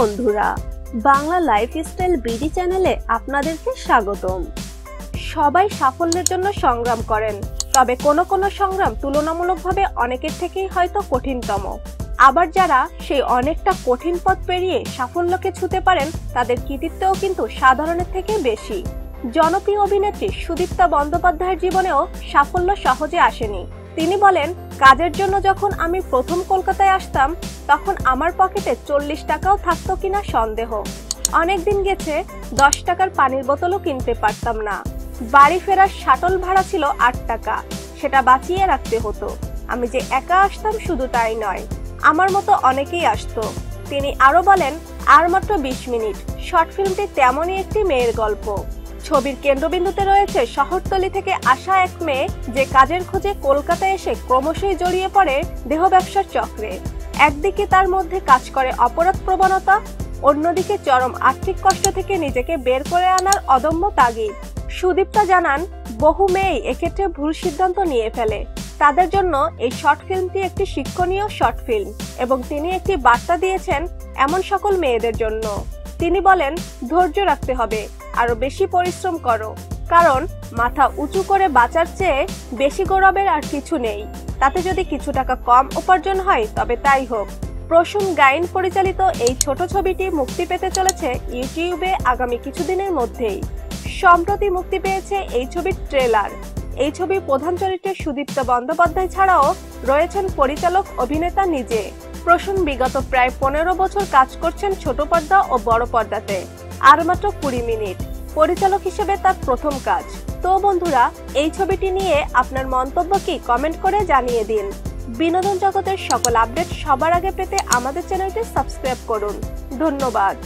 বন্ধুরা, Bangla lifestyle BD চ্যানেলে আপনাদেরকে স্বাগতম। সবাই সাফল্যের জন্য সংগ্রাম করেন, তবে কোনো কোনো সংগ্রাম তুলনামূলকভাবে অনেকের থেকেই হয়তো কঠিনতম। আবার যারা সেই অনেকটা কঠিন পথ পেরিয়ে সাফল্যকে ছুঁতে পারেন, তাদের কৃতিত্বও কিন্তু সাধারণের থেকে বেশি। জনপ্রিয় অভিনেত্রী সুদীপ্তা বন্দ্যোপাধ্যায়ের জীবনেও সাফল্য সহজে আসেনি। তিনি বলেন, কাজের জন্য যখন আমি প্রথম কলকাতায় আসতাম, তখন আমার পকেটে 40 টাকাও থাকতো কিনা সন্দেহ। অনেকদিন গেছে 10 টাকার পানির বোতলও কিনতে পারতাম না। বাড়ি ফেরার শাটল ভাড়া ছিল 8 টাকা, সেটা বাঁচিয়ে রাখতে হতো। আমি যে একা আসতাম শুধু তাই নয়, আমার মতো অনেকেই আসতো। তিনি আরো বলেন, আর মাত্র 20 মিনিট। শর্ট ফিল্মটি তেমনই একটি মেয়ের গল্প। ছবির কেন্দ্রবিন্দুতে রয়েছে শহরতলি থেকে আসা এক মেয়ে, যে কাজের খোঁজে কলকাতায় এসে ক্রমশই জড়িয়ে পড়ে দেহ ব্যবসার চক্রে। একদিকে তার মধ্যে কাজ করে অপরাধ প্রবণতা, অন্যদিকে চরম আর্থিক কষ্ট থেকে নিজেকে বের করে আনার অদম্য তাগিদ। সুদীপ্তা জানান, বহু মেয়েই এক্ষেত্রে ভুল সিদ্ধান্ত নিয়ে ফেলে। তাদের জন্য এই শর্ট ফিল্মটি একটি শিক্ষণীয় শর্ট ফিল্ম, এবং তিনি একটি বার্তা দিয়েছেন এমন সকল মেয়েদের জন্য। তিনি বলেন, ধৈর্য রাখতে হবে, আরো বেশি পরিশ্রম করো, কারণ মাথা উঁচু করে বাঁচার চেয়ে বেশি গৌরবের আর কিছু নেই। তাতে যদি কিছু টাকা কম উপার্জন হয় তবে তাই হোক। প্রসূন গাইন পরিচালিত এই ছোট ছবিটি মুক্তি পেতে চলেছে ইউটিউবে আগামী কিছুদিনের মধ্যেই। সম্প্রতি মুক্তি পেয়েছে এই ছবির ট্রেলার। এই ছবির প্রধান চরিত্রে সুদীপ্তা বন্দ্যোপাধ্যায় ছাড়াও রয়েছেন পরিচালক অভিনেতা নিজে। প্রসূন বিগত প্রায় 15 বছর কাজ করছেন ছোট পর্দা ও বড় পর্দাতে। আর মাত্র 20 মিনিট। পরিচালক হিসেবে তার প্রথম কাজ। তো বন্ধুরা, এই ছবিটি নিয়ে আপনার মন্তব্য কি কমেন্ট করে জানিয়ে দিন। বিনোদন জগতের সকল আপডেট সবার আগে পেতে আমাদের চ্যানেলটি সাবস্ক্রাইব করুন। ধন্যবাদ।